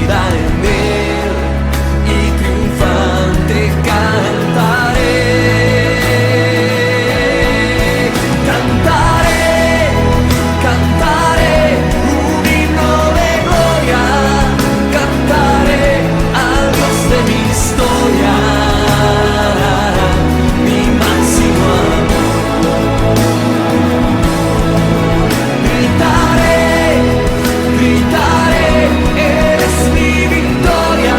vida en Él y triunfante cantaré. Cantaré un himno de gloria, cantaré al Dios de mi historia, mi máximo amor. Gritaré, gritaré, eres mi victoria,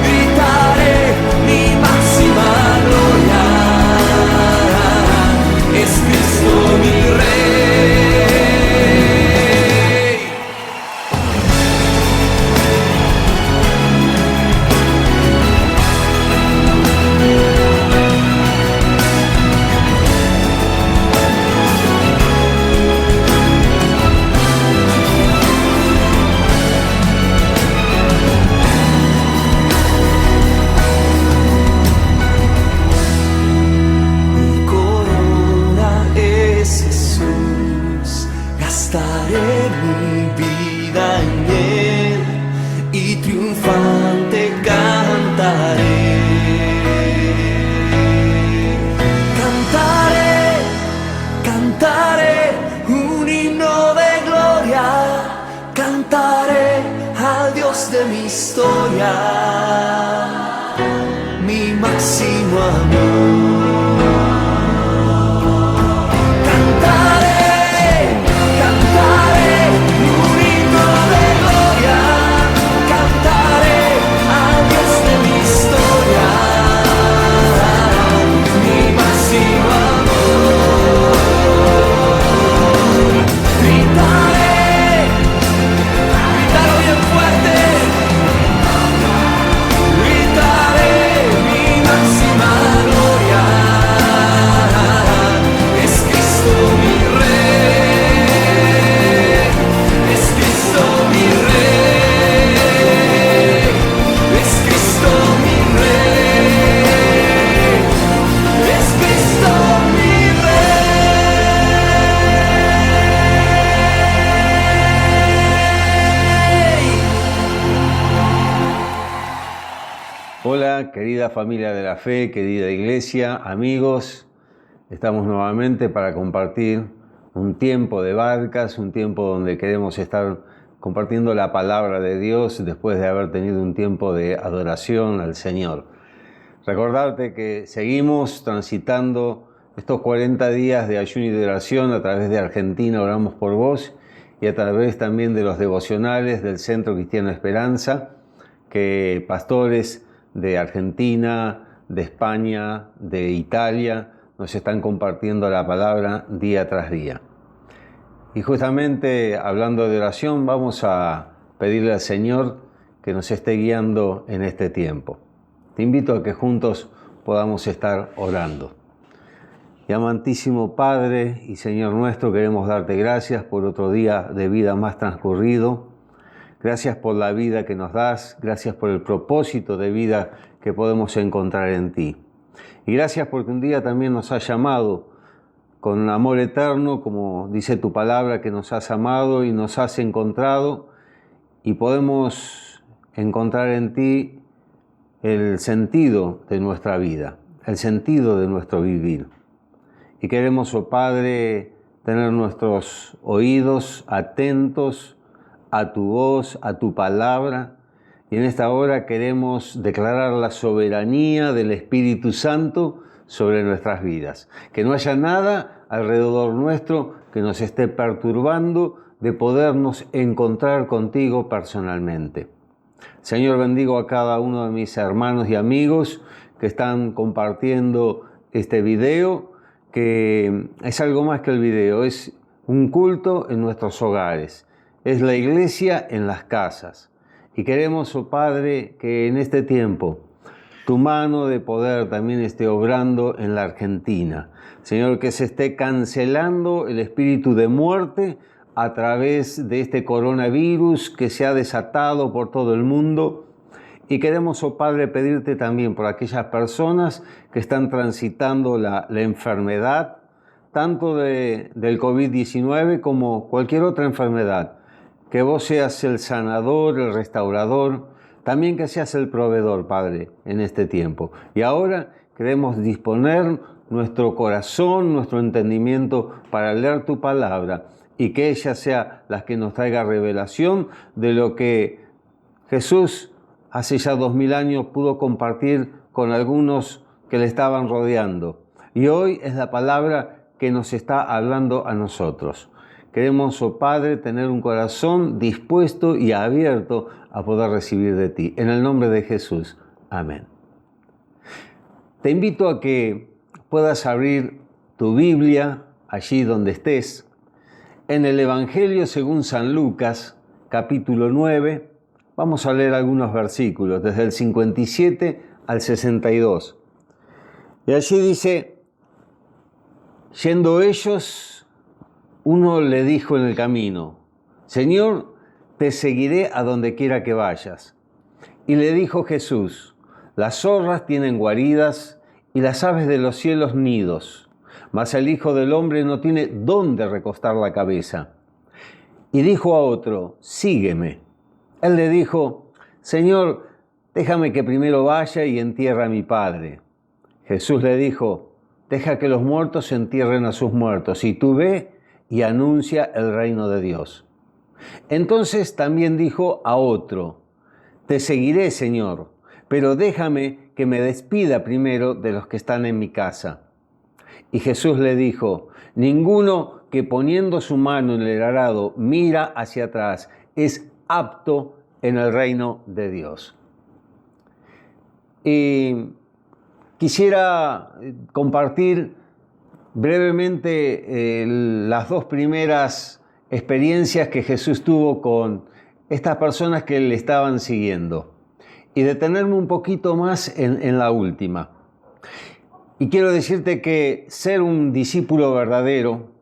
gritaré mi máxima gloria, es Cristo mi Rey. Gastaré mi vida en Él y triunfante cantaré. Cantaré, cantaré un himno de gloria, cantaré al Dios de mi historia, mi máximo amor. Hola, querida familia de la fe, querida iglesia, amigos. Estamos nuevamente para compartir un tiempo de barcas, un tiempo donde queremos estar compartiendo la palabra de Dios después de haber tenido un tiempo de adoración al Señor. Recordarte que seguimos transitando estos 40 días de ayuno y de oración a través de Argentina, Oramos por Vos, y a través también de los devocionales del Centro Cristiano Esperanza, que pastores de Argentina, de España, de Italia, nos están compartiendo la palabra día tras día. Y justamente hablando de oración, vamos a pedirle al Señor que nos esté guiando en este tiempo. Te invito a que juntos podamos estar orando. Y amantísimo Padre y Señor nuestro, queremos darte gracias por otro día de vida más transcurrido. Gracias por la vida que nos das, gracias por el propósito de vida que podemos encontrar en ti. Y gracias porque un día también nos has llamado con amor eterno, como dice tu palabra, que nos has amado y nos has encontrado, y podemos encontrar en ti el sentido de nuestra vida, el sentido de nuestro vivir. Y queremos, oh Padre, tener nuestros oídos atentos a tu voz, a tu palabra, y en esta hora queremos declarar la soberanía del Espíritu Santo sobre nuestras vidas. Que no haya nada alrededor nuestro que nos esté perturbando de podernos encontrar contigo personalmente. Señor, bendigo a cada uno de mis hermanos y amigos que están compartiendo este video, que es algo más que el video, es un culto en nuestros hogares. Es la iglesia en las casas. Y queremos, oh Padre, que en este tiempo tu mano de poder también esté obrando en la Argentina. Señor, que se esté cancelando el espíritu de muerte a través de este coronavirus que se ha desatado por todo el mundo. Y queremos, oh Padre, pedirte también por aquellas personas que están transitando la enfermedad, tanto del COVID-19 como cualquier otra enfermedad, que vos seas el sanador, el restaurador, también que seas el proveedor, Padre, en este tiempo. Y ahora queremos disponer nuestro corazón, nuestro entendimiento para leer tu palabra y que ella sea la que nos traiga revelación de lo que Jesús hace ya 2000 años pudo compartir con algunos que le estaban rodeando. Y hoy es la palabra que nos está hablando a nosotros. Queremos, oh Padre, tener un corazón dispuesto y abierto a poder recibir de ti. En el nombre de Jesús. Amén. Te invito a que puedas abrir tu Biblia allí donde estés. En el Evangelio según San Lucas, capítulo 9, vamos a leer algunos versículos, desde el 57 al 62. Y allí dice: yendo ellos, uno le dijo en el camino: Señor, te seguiré a donde quiera que vayas. Y le dijo Jesús: las zorras tienen guaridas y las aves de los cielos nidos, mas el Hijo del Hombre no tiene dónde recostar la cabeza. Y dijo a otro: sígueme. Él le dijo: Señor, déjame que primero vaya y entierre a mi padre. Jesús le dijo: deja que los muertos entierren a sus muertos, y tú ve y anuncia el reino de Dios. Entonces también dijo a otro: te seguiré, Señor, pero déjame que me despida primero de los que están en mi casa. Y Jesús le dijo: ninguno que poniendo su mano en el arado mira hacia atrás es apto en el reino de Dios. Y quisiera compartir brevemente las dos primeras experiencias que Jesús tuvo con estas personas que le estaban siguiendo y detenerme un poquito más en la última. Y quiero decirte que ser un discípulo verdadero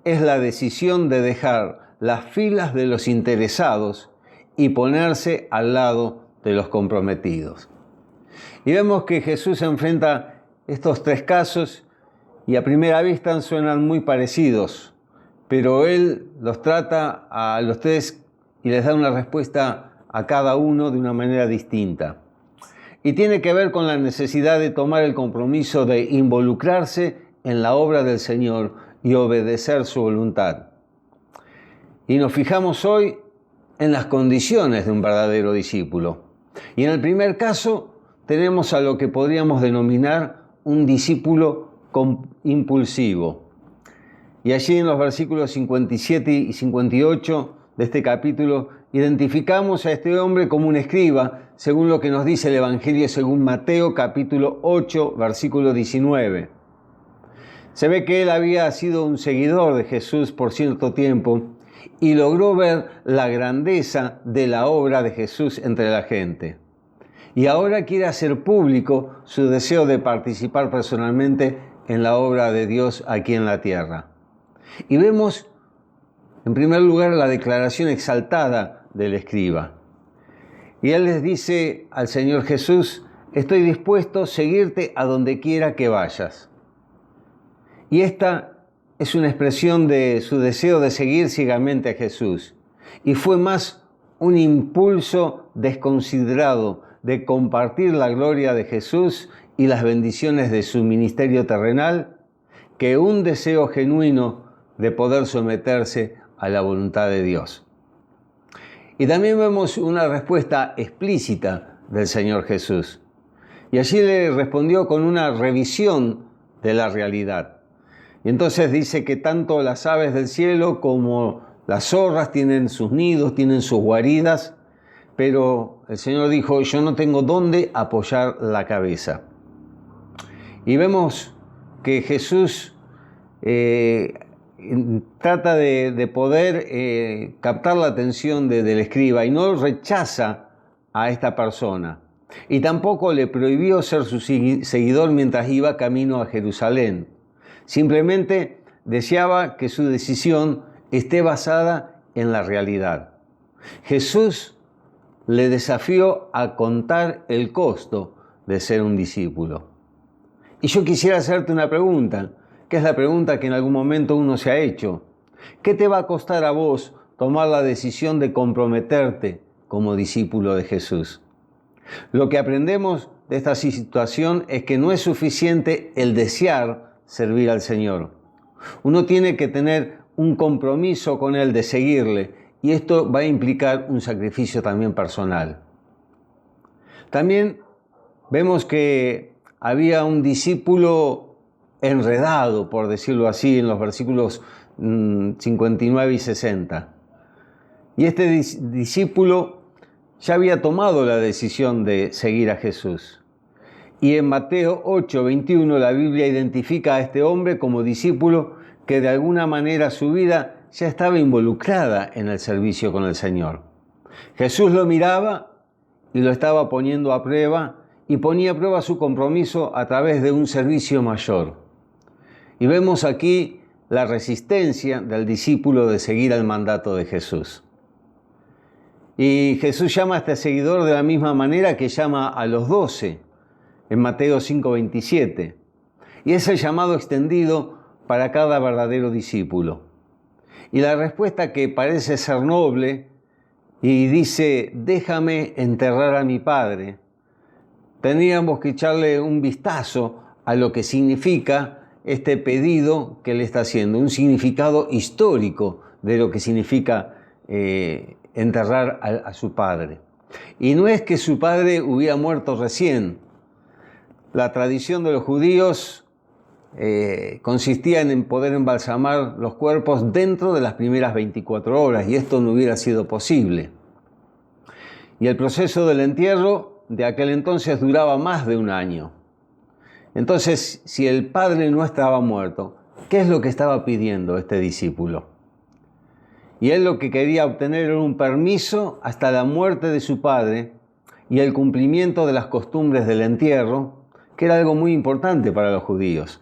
es la decisión de dejar las filas de los interesados y ponerse al lado de los comprometidos. Y vemos que Jesús enfrenta estos tres casos y a primera vista suenan muy parecidos, pero Él los trata a los tres y les da una respuesta a cada uno de una manera distinta. Y tiene que ver con la necesidad de tomar el compromiso de involucrarse en la obra del Señor y obedecer su voluntad. Y nos fijamos hoy en las condiciones de un verdadero discípulo. Y en el primer caso tenemos a lo que podríamos denominar un discípulo impulsivo. Y allí en los versículos 57 y 58 de este capítulo identificamos a este hombre como un escriba, según lo que nos dice el Evangelio según Mateo, capítulo 8, versículo 19. Se ve que él había sido un seguidor de Jesús por cierto tiempo y logró ver la grandeza de la obra de Jesús entre la gente. Y ahora quiere hacer público su deseo de participar personalmente en la obra de Dios aquí en la tierra. Y vemos, en primer lugar, la declaración exaltada del escriba. Y él les dice al Señor Jesús: estoy dispuesto a seguirte a donde quiera que vayas. Y esta es una expresión de su deseo de seguir ciegamente a Jesús. Y fue más un impulso desconsiderado de compartir la gloria de Jesús y las bendiciones de su ministerio terrenal que un deseo genuino de poder someterse a la voluntad de Dios. Y también vemos una respuesta explícita del Señor Jesús. Y allí le respondió con una revisión de la realidad. Y entonces dice que tanto las aves del cielo como las zorras tienen sus nidos, tienen sus guaridas, pero el Señor dijo: yo no tengo dónde apoyar la cabeza. Y vemos que Jesús trata de poder captar la atención del escriba y no rechaza a esta persona. Y tampoco le prohibió ser su seguidor mientras iba camino a Jerusalén. Simplemente deseaba que su decisión esté basada en la realidad. Jesús le desafió a contar el costo de ser un discípulo. Y yo quisiera hacerte una pregunta, que es la pregunta que en algún momento uno se ha hecho. ¿Qué te va a costar a vos tomar la decisión de comprometerte como discípulo de Jesús. Lo que aprendemos de esta situación es que no es suficiente el desear servir al Señor. Uno tiene que tener un compromiso con Él de seguirle, y esto va a implicar un sacrificio también personal. También vemos que había un discípulo enredado, por decirlo así, en los versículos 59 y 60. Y este discípulo ya había tomado la decisión de seguir a Jesús. Y en Mateo 8, 21, la Biblia identifica a este hombre como discípulo que de alguna manera su vida ya estaba involucrada en el servicio con el Señor. Jesús lo miraba y lo estaba poniendo a prueba, y ponía a prueba su compromiso a través de un servicio mayor. Y vemos aquí la resistencia del discípulo de seguir el mandato de Jesús. Y Jesús llama a este seguidor de la misma manera que llama a los 12, en Mateo 5, 27. Y es el llamado extendido para cada verdadero discípulo. Y la respuesta, que parece ser noble y dice: déjame enterrar a mi padre, tendríamos que echarle un vistazo a lo que significa este pedido que le está haciendo, un significado histórico de lo que significa enterrar a su padre. Y no es que su padre hubiera muerto recién. La tradición de los judíos consistía en poder embalsamar los cuerpos dentro de las primeras 24 horas, y esto no hubiera sido posible. Y el proceso del entierro de aquel entonces duraba más de un año. Entonces, si el padre no estaba muerto, ¿qué es lo que estaba pidiendo este discípulo? Y él lo que quería obtener era un permiso hasta la muerte de su padre y el cumplimiento de las costumbres del entierro, que era algo muy importante para los judíos.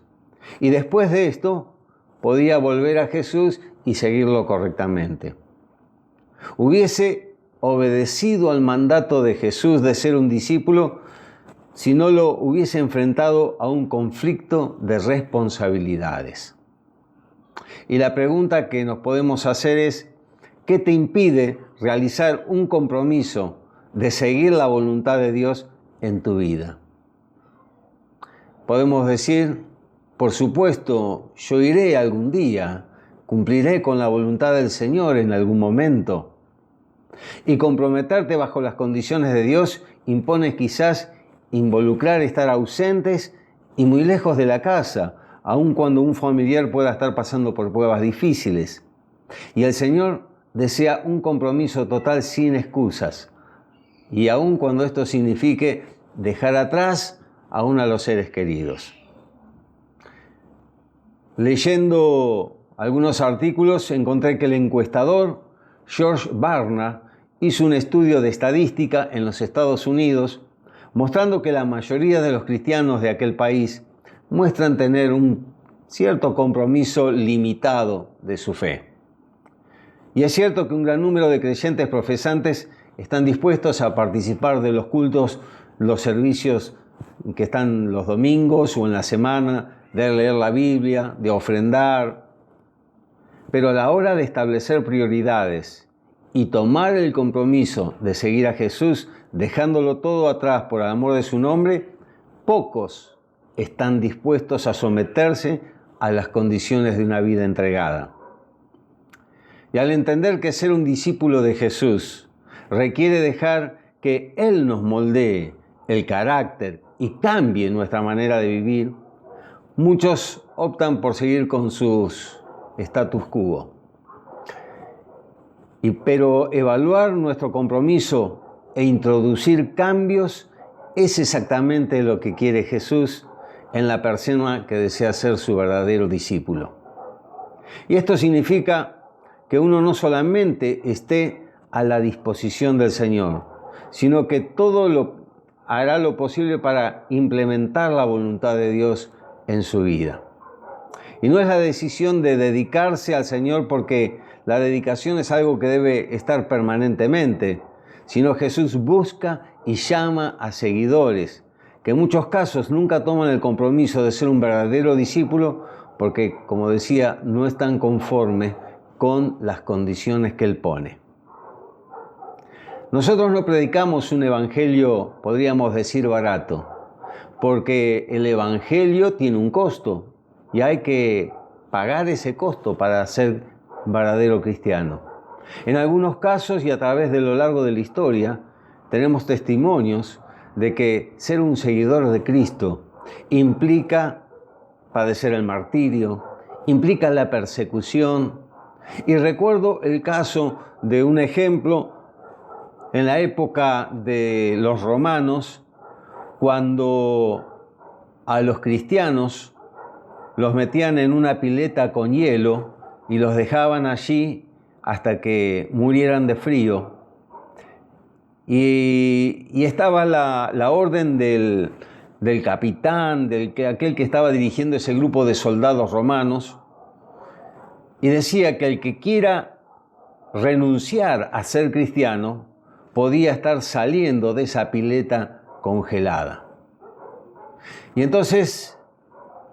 Y después de esto, podía volver a Jesús y seguirlo correctamente. Hubiese obedecido al mandato de Jesús de ser un discípulo si no lo hubiese enfrentado a un conflicto de responsabilidades. Y la pregunta que nos podemos hacer es: ¿qué te impide realizar un compromiso de seguir la voluntad de Dios en tu vida? Podemos decir: por supuesto, yo iré algún día, cumpliré con la voluntad del Señor en algún momento. Y comprometerte bajo las condiciones de Dios impone quizás involucrar estar ausentes y muy lejos de la casa, aun cuando un familiar pueda estar pasando por pruebas difíciles. Y el Señor desea un compromiso total sin excusas, y aun cuando esto signifique dejar atrás aún a los seres queridos. Leyendo algunos artículos, encontré que el encuestador George Barna hizo un estudio de estadística en los Estados Unidos, mostrando que la mayoría de los cristianos de aquel país muestran tener un cierto compromiso limitado de su fe. Y es cierto que un gran número de creyentes profesantes están dispuestos a participar de los cultos, los servicios que están los domingos o en la semana, de leer la Biblia, de ofrendar. Pero a la hora de establecer prioridades y tomar el compromiso de seguir a Jesús, dejándolo todo atrás por el amor de su nombre, pocos están dispuestos a someterse a las condiciones de una vida entregada. Y al entender que ser un discípulo de Jesús requiere dejar que Él nos moldee el carácter y cambie nuestra manera de vivir, muchos optan por seguir con sus status quo. Pero evaluar nuestro compromiso e introducir cambios es exactamente lo que quiere Jesús en la persona que desea ser su verdadero discípulo. Y esto significa que uno no solamente esté a la disposición del Señor, sino que hará lo posible para implementar la voluntad de Dios en su vida. Y no es la decisión de dedicarse al Señor, porque la dedicación es algo que debe estar permanentemente, sino Jesús busca y llama a seguidores, que en muchos casos nunca toman el compromiso de ser un verdadero discípulo, porque, como decía, no están conformes con las condiciones que Él pone. Nosotros no predicamos un evangelio, podríamos decir, barato, porque el evangelio tiene un costo y hay que pagar ese costo para ser verdadero cristiano. En algunos casos y a través de lo largo de la historia, tenemos testimonios de que ser un seguidor de Cristo implica padecer el martirio, implica la persecución. Y recuerdo el caso de un ejemplo en la época de los romanos, cuando a los cristianos los metían en una pileta con hielo y los dejaban allí hasta que murieran de frío. Y estaba la orden del capitán, aquel que estaba dirigiendo ese grupo de soldados romanos, y decía que el que quiera renunciar a ser cristiano podía estar saliendo de esa pileta congelada. Y entonces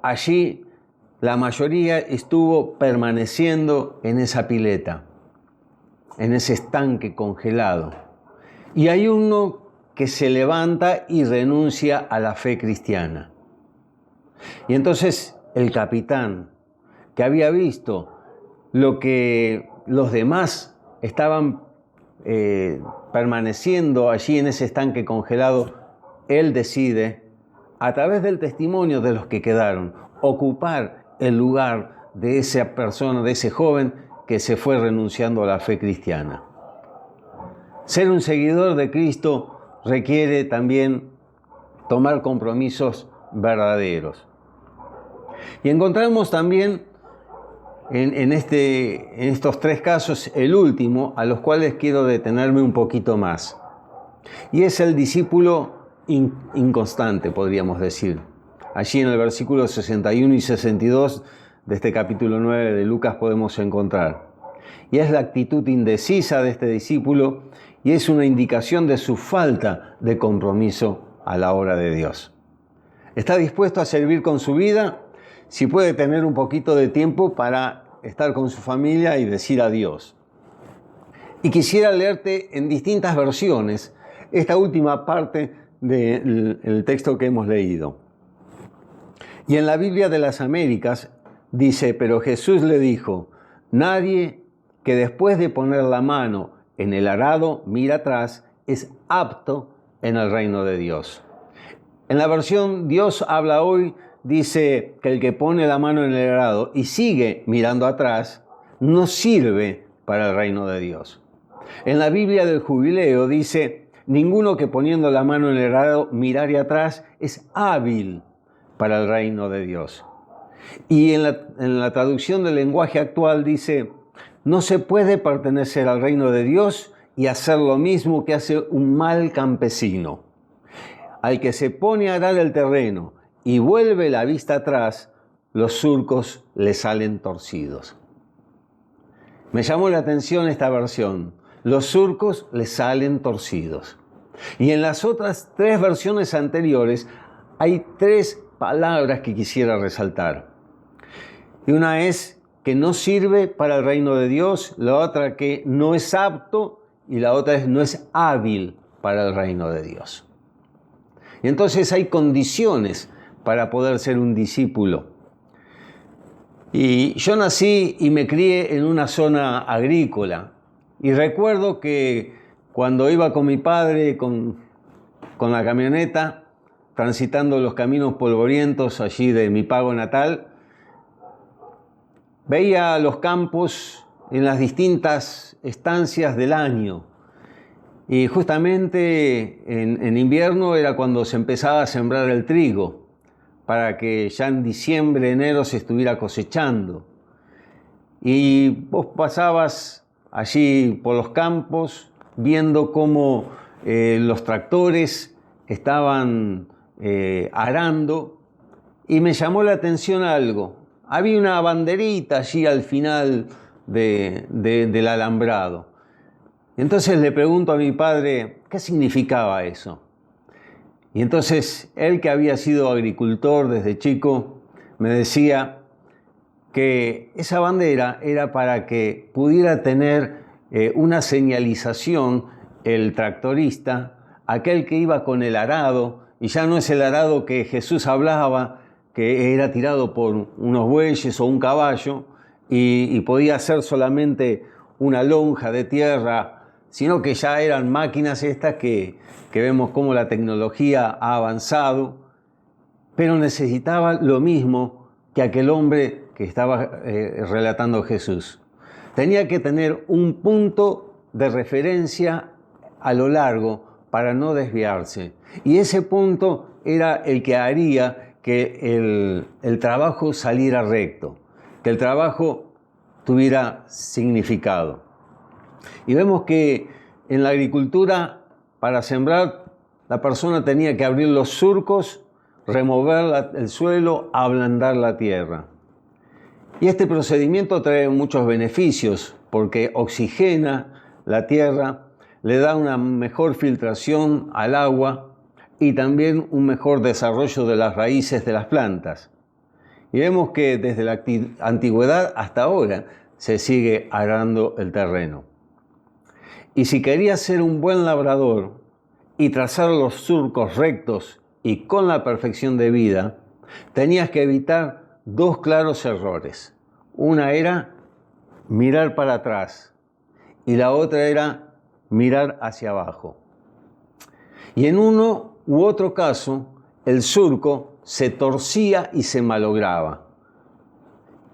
allí la mayoría estuvo permaneciendo en esa pileta, en ese estanque congelado. Y hay uno que se levanta y renuncia a la fe cristiana. Y entonces el capitán, que había visto lo que los demás estaban permaneciendo allí en ese estanque congelado, él decide, a través del testimonio de los que quedaron, ocupar el lugar de esa persona, de ese joven que se fue renunciando a la fe cristiana. Ser un seguidor de Cristo requiere también tomar compromisos verdaderos. Y encontramos también en estos tres casos el último, a los cuales quiero detenerme un poquito más. Y es el discípulo inconstante, podríamos decir. Allí en el versículo 61 y 62 de este capítulo 9 de Lucas podemos encontrar. Y es la actitud indecisa de este discípulo y es una indicación de su falta de compromiso a la obra de Dios. ¿Está dispuesto a servir con su vida? Si puede tener un poquito de tiempo para estar con su familia y decir adiós. Y quisiera leerte en distintas versiones esta última parte del texto que hemos leído. Y en la Biblia de las Américas dice: pero Jesús le dijo, nadie que después de poner la mano en el arado mira atrás es apto en el reino de Dios. En la versión Dios habla hoy dice que el que pone la mano en el arado y sigue mirando atrás no sirve para el reino de Dios. En la Biblia del Jubileo dice: ninguno que poniendo la mano en el arado mirare atrás es hábil para el reino de Dios. Y en la traducción del lenguaje actual dice: no se puede pertenecer al reino de Dios y hacer lo mismo que hace un mal campesino. Al que se pone a arar el terreno y vuelve la vista atrás, los surcos le salen torcidos. Me llamó la atención esta versión. Los surcos le salen torcidos. Y en las otras tres versiones anteriores hay tres palabras que quisiera resaltar. Y una es que no sirve para el reino de Dios, la otra que no es apto y la otra es no es hábil para el reino de Dios. Y entonces hay condiciones para poder ser un discípulo. Y yo nací y me crié en una zona agrícola. Y recuerdo que cuando iba con mi padre con la camioneta, transitando los caminos polvorientos allí de mi pago natal, veía los campos en las distintas estancias del año. Y justamente en invierno era cuando se empezaba a sembrar el trigo, para que ya en diciembre, enero se estuviera cosechando. Y vos pasabas allí por los campos viendo cómo los tractores estaban arando, y me llamó la atención algo. Había una banderita allí al final del alambrado. Entonces le pregunto a mi padre, ¿qué significaba eso? Y entonces él, que había sido agricultor desde chico, me decía que esa bandera era para que pudiera tener una señalización el tractorista, aquel que iba con el arado, y ya no es el arado que Jesús hablaba, que era tirado por unos bueyes o un caballo, y podía ser solamente una lonja de tierra, sino que ya eran máquinas estas que vemos cómo la tecnología ha avanzado, pero necesitaba lo mismo que aquel hombre que estaba relatando Jesús. Tenía que tener un punto de referencia a lo largo para no desviarse. Y ese punto era el que haría que el trabajo saliera recto, que el trabajo tuviera significado. Y vemos que en la agricultura, para sembrar, la persona tenía que abrir los surcos, remover el suelo, ablandar la tierra. Y este procedimiento trae muchos beneficios porque oxigena la tierra, le da una mejor filtración al agua y también un mejor desarrollo de las raíces de las plantas. Y vemos que desde la antigüedad hasta ahora se sigue arando el terreno. Y si querías ser un buen labrador y trazar los surcos rectos y con la perfección de vida, tenías que evitar dos claros errores. Una era mirar para atrás y la otra era mirar hacia abajo. Y en uno u otro caso, el surco se torcía y se malograba.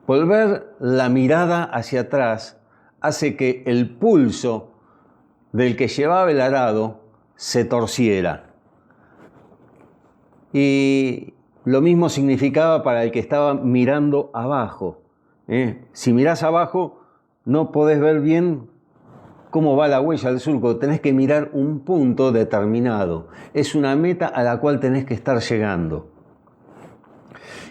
Volver la mirada hacia atrás hace que el pulso del que llevaba el arado se torciera. Y lo mismo significaba para el que estaba mirando abajo. Si mirás abajo, no podés ver bien cómo va la huella del surco. Tenés que mirar un punto determinado. Es una meta a la cual tenés que estar llegando.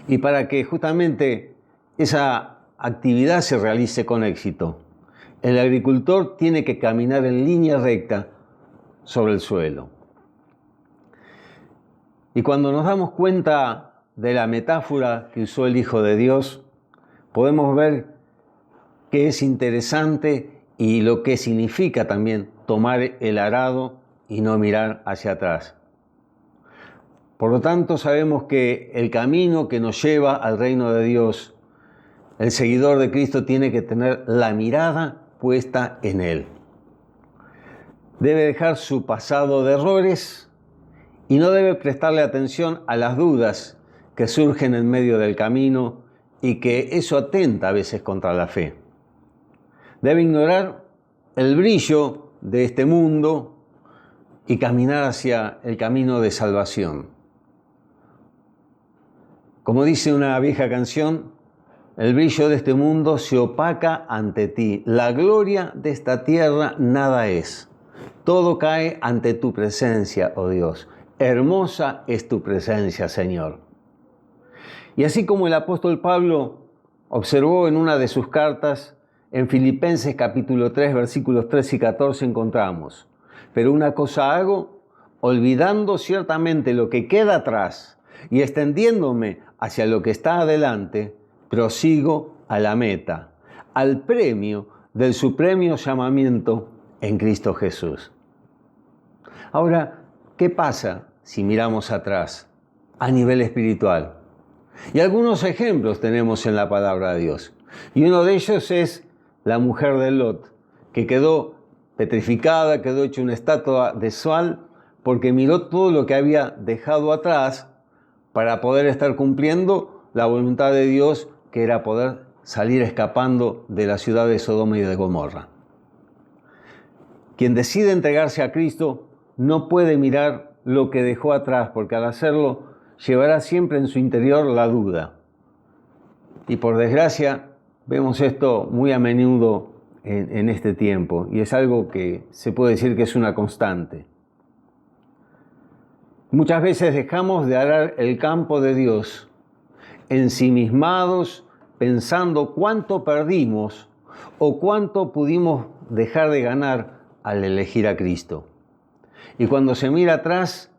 Y para que justamente esa actividad se realice con éxito, el agricultor tiene que caminar en línea recta sobre el suelo. Y cuando nos damos cuenta de la metáfora que usó el Hijo de Dios, podemos ver que es interesante y lo que significa también tomar el arado y no mirar hacia atrás. Por lo tanto, sabemos que el camino que nos lleva al reino de Dios, el seguidor de Cristo tiene que tener la mirada puesta en Él. Debe dejar su pasado de errores y no debe prestarle atención a las dudas que surgen en medio del camino y que eso atenta a veces contra la fe. Debe ignorar el brillo de este mundo y caminar hacia el camino de salvación. Como dice una vieja canción, el brillo de este mundo se opaca ante ti. La gloria de esta tierra nada es. Todo cae ante tu presencia, oh Dios. Hermosa es tu presencia, Señor. Y así como el apóstol Pablo observó en una de sus cartas, en Filipenses capítulo 3, versículos 13 y 14 encontramos: pero una cosa hago, olvidando ciertamente lo que queda atrás y extendiéndome hacia lo que está adelante, prosigo a la meta, al premio del supremo llamamiento en Cristo Jesús. Ahora, ¿qué pasa si miramos atrás a nivel espiritual? Y algunos ejemplos tenemos en la palabra de Dios. Y uno de ellos es la mujer de Lot, que quedó petrificada, quedó hecha una estatua de sal, porque miró todo lo que había dejado atrás para poder estar cumpliendo la voluntad de Dios, que era poder salir escapando de la ciudad de Sodoma y de Gomorra. Quien decide entregarse a Cristo no puede mirar lo que dejó atrás, porque al hacerlo llevará siempre en su interior la duda. Y por desgracia vemos esto muy a menudo en este tiempo, y es algo que se puede decir que es una constante. Muchas veces dejamos de arar el campo de Dios, ensimismados, pensando cuánto perdimos o cuánto pudimos dejar de ganar al elegir a Cristo. Y cuando se mira atrás,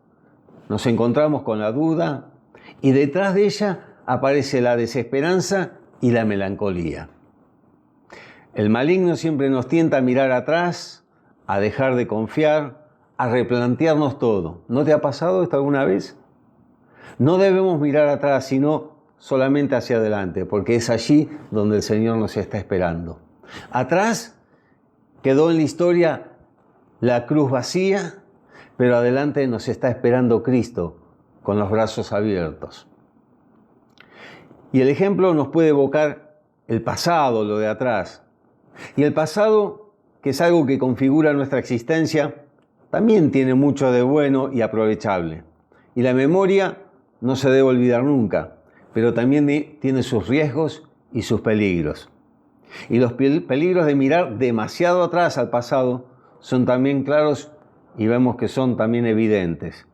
nos encontramos con la duda y detrás de ella aparece la desesperanza y la melancolía. El maligno siempre nos tienta a mirar atrás, a dejar de confiar, a replantearnos todo. ¿No te ha pasado esto alguna vez? No debemos mirar atrás, sino solamente hacia adelante, porque es allí donde el Señor nos está esperando. Atrás quedó en la historia la cruz vacía, pero adelante nos está esperando Cristo con los brazos abiertos. Y el ejemplo nos puede evocar el pasado, lo de atrás. Y el pasado, que es algo que configura nuestra existencia, también tiene mucho de bueno y aprovechable. Y la memoria no se debe olvidar nunca, pero también tiene sus riesgos y sus peligros. Y los peligros de mirar demasiado atrás al pasado son también claros y vemos que son también evidentes,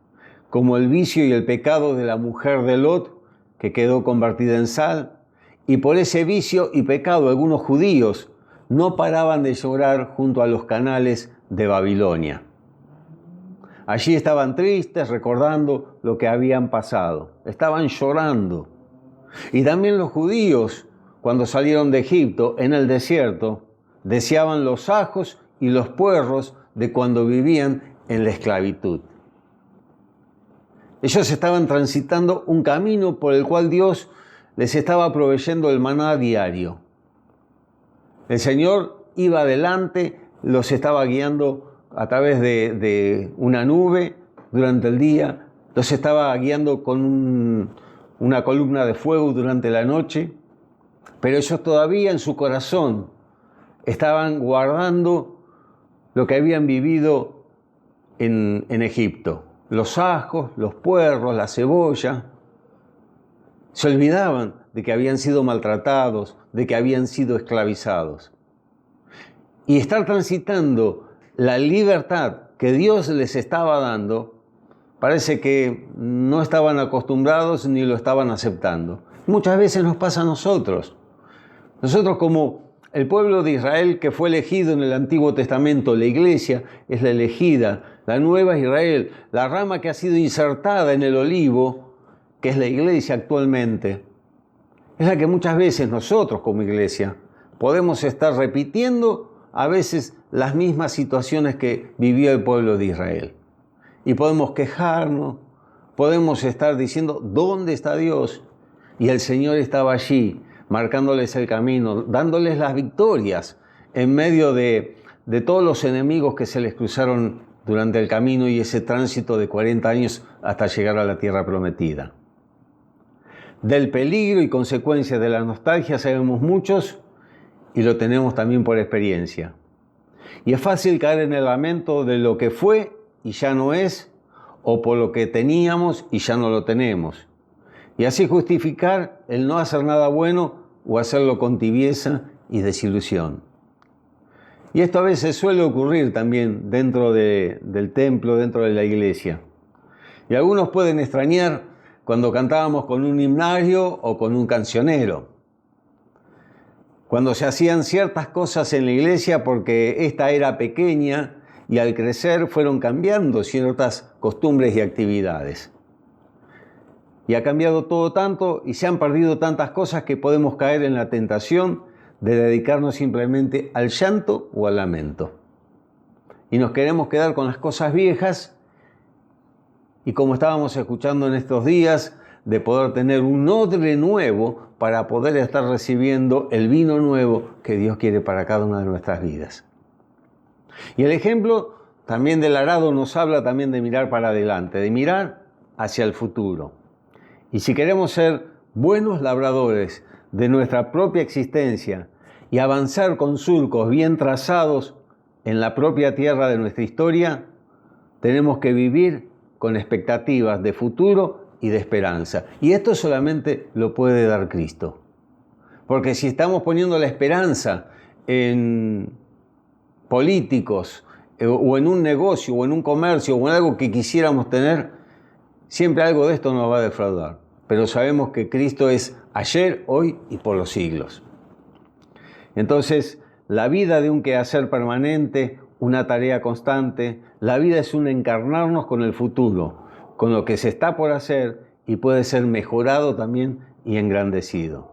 como el vicio y el pecado de la mujer de Lot, que quedó convertida en sal, y por ese vicio y pecado algunos judíos no paraban de llorar junto a los canales de Babilonia. Allí estaban tristes recordando lo que habían pasado, estaban llorando. Y también los judíos, cuando salieron de Egipto en el desierto, deseaban los ajos y los puerros de cuando vivían en la esclavitud. Ellos estaban transitando un camino por el cual Dios les estaba proveyendo el maná diario. El Señor iba adelante, los estaba guiando a través de una nube durante el día, los estaba guiando con una columna de fuego durante la noche, pero ellos todavía en su corazón estaban guardando lo que habían vivido en Egipto. Los ajos, los puerros, la cebolla. Se olvidaban de que habían sido maltratados, de que habían sido esclavizados. Y estar transitando la libertad que Dios les estaba dando, parece que no estaban acostumbrados ni lo estaban aceptando. Muchas veces nos pasa a nosotros. Nosotros como el pueblo de Israel que fue elegido en el Antiguo Testamento, la iglesia es la elegida, la nueva Israel, la rama que ha sido insertada en el olivo, que es la iglesia actualmente, es la que muchas veces nosotros como iglesia podemos estar repitiendo a veces las mismas situaciones que vivió el pueblo de Israel. Y podemos quejarnos, podemos estar diciendo, ¿dónde está Dios? Y el Señor estaba allí, marcándoles el camino, dándoles las victorias en medio de todos los enemigos que se les cruzaron durante el camino y ese tránsito de 40 años hasta llegar a la tierra prometida. Del peligro y consecuencias de la nostalgia sabemos muchos y lo tenemos también por experiencia. Y es fácil caer en el lamento de lo que fue y ya no es, o por lo que teníamos y ya no lo tenemos. Y así justificar el no hacer nada bueno o hacerlo con tibieza y desilusión. Y esto a veces suele ocurrir también dentro del templo, dentro de la iglesia. Y algunos pueden extrañar cuando cantábamos con un himnario o con un cancionero. Cuando se hacían ciertas cosas en la iglesia porque esta era pequeña y al crecer fueron cambiando ciertas costumbres y actividades. Y ha cambiado todo tanto y se han perdido tantas cosas que podemos caer en la tentación de dedicarnos simplemente al llanto o al lamento. Y nos queremos quedar con las cosas viejas y como estábamos escuchando en estos días, de poder tener un odre nuevo para poder estar recibiendo el vino nuevo que Dios quiere para cada una de nuestras vidas. Y el ejemplo también del arado nos habla también de mirar para adelante, de mirar hacia el futuro. Y si queremos ser buenos labradores de nuestra propia existencia y avanzar con surcos bien trazados en la propia tierra de nuestra historia, tenemos que vivir con expectativas de futuro y de esperanza. Y esto solamente lo puede dar Cristo. Porque si estamos poniendo la esperanza en políticos o en un negocio o en un comercio o en algo que quisiéramos tener, siempre algo de esto nos va a defraudar. Pero sabemos que Cristo es ayer, hoy y por los siglos. Entonces, la vida de un quehacer permanente, una tarea constante, la vida es un encarnarnos con el futuro, con lo que se está por hacer y puede ser mejorado también y engrandecido.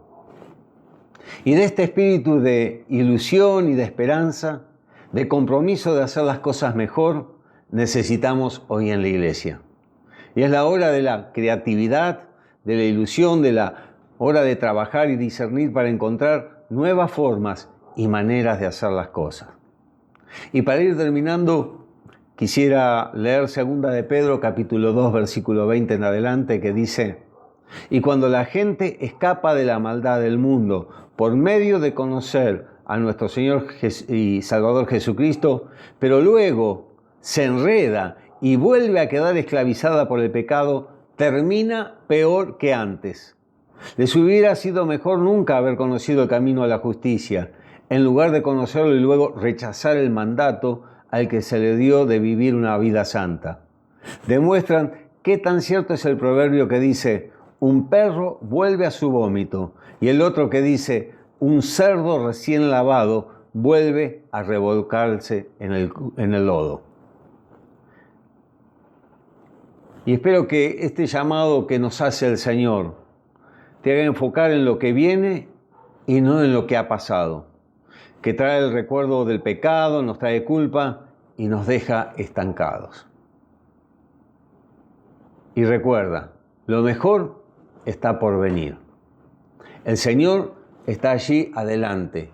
Y de este espíritu de ilusión y de esperanza, de compromiso de hacer las cosas mejor, necesitamos hoy en la iglesia. Y es la hora de la creatividad, de la ilusión, de la hora de trabajar y discernir para encontrar nuevas formas y maneras de hacer las cosas. Y para ir terminando, quisiera leer 2 de Pedro, capítulo 2, versículo 20 en adelante, que dice: y cuando la gente escapa de la maldad del mundo por medio de conocer a nuestro Señor y Salvador Jesucristo, pero luego se enreda y vuelve a quedar esclavizada por el pecado, termina peor que antes. Les hubiera sido mejor nunca haber conocido el camino a la justicia, en lugar de conocerlo y luego rechazar el mandato al que se le dio de vivir una vida santa. Demuestran qué tan cierto es el proverbio que dice: un perro vuelve a su vómito, y el otro que dice: un cerdo recién lavado vuelve a revolcarse en el lodo. Y espero que este llamado que nos hace el Señor te haga enfocar en lo que viene y no en lo que ha pasado, que trae el recuerdo del pecado, nos trae culpa y nos deja estancados. Y recuerda, lo mejor está por venir. El Señor está allí adelante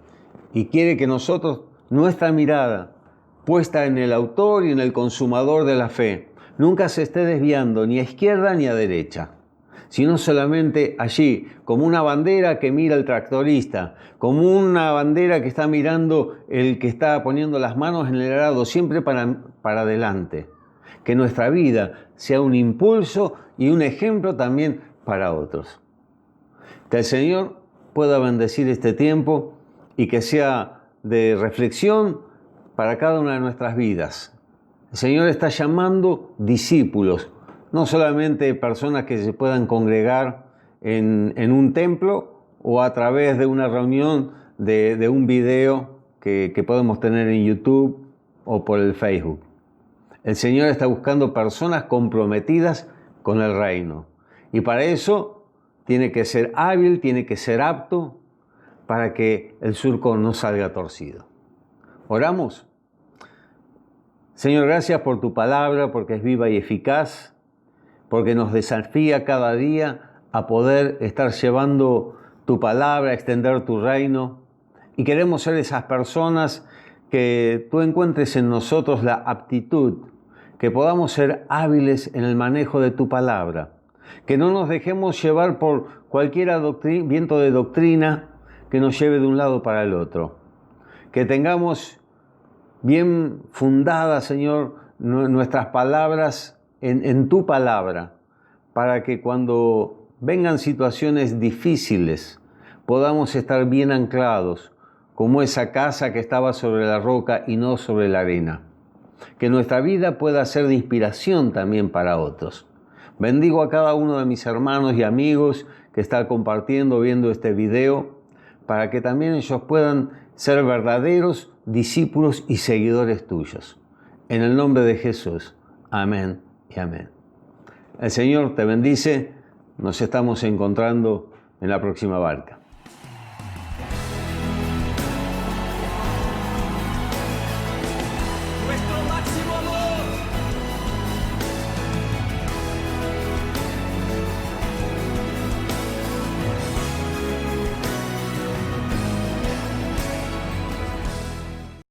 y quiere que nosotros, nuestra mirada puesta en el autor y en el consumador de la fe, nunca se esté desviando ni a izquierda ni a derecha, sino solamente allí, como una bandera que mira el tractorista, como una bandera que está mirando el que está poniendo las manos en el arado, siempre para adelante. Que nuestra vida sea un impulso y un ejemplo también para otros. Que el Señor pueda bendecir este tiempo y que sea de reflexión para cada una de nuestras vidas. El Señor está llamando discípulos, no solamente personas que se puedan congregar en un templo o a través de una reunión de un video que podemos tener en YouTube o por el Facebook. El Señor está buscando personas comprometidas con el reino. Y para eso tiene que ser hábil, tiene que ser apto para que el surco no salga torcido. ¿Oramos? Señor, gracias por tu palabra, porque es viva y eficaz, porque nos desafía cada día a poder estar llevando tu palabra, a extender tu reino. Y queremos ser esas personas que tú encuentres en nosotros la aptitud, que podamos ser hábiles en el manejo de tu palabra, que no nos dejemos llevar por cualquier viento de doctrina que nos lleve de un lado para el otro, que tengamos bien fundadas, Señor, nuestras palabras en tu palabra, para que cuando vengan situaciones difíciles podamos estar bien anclados, como esa casa que estaba sobre la roca y no sobre la arena. Que nuestra vida pueda ser de inspiración también para otros. Bendigo a cada uno de mis hermanos y amigos que está compartiendo, viendo este video, para que también ellos puedan ser verdaderos discípulos y seguidores tuyos. En el nombre de Jesús. Amén y amén. El Señor te bendice. Nos estamos encontrando en la próxima barca.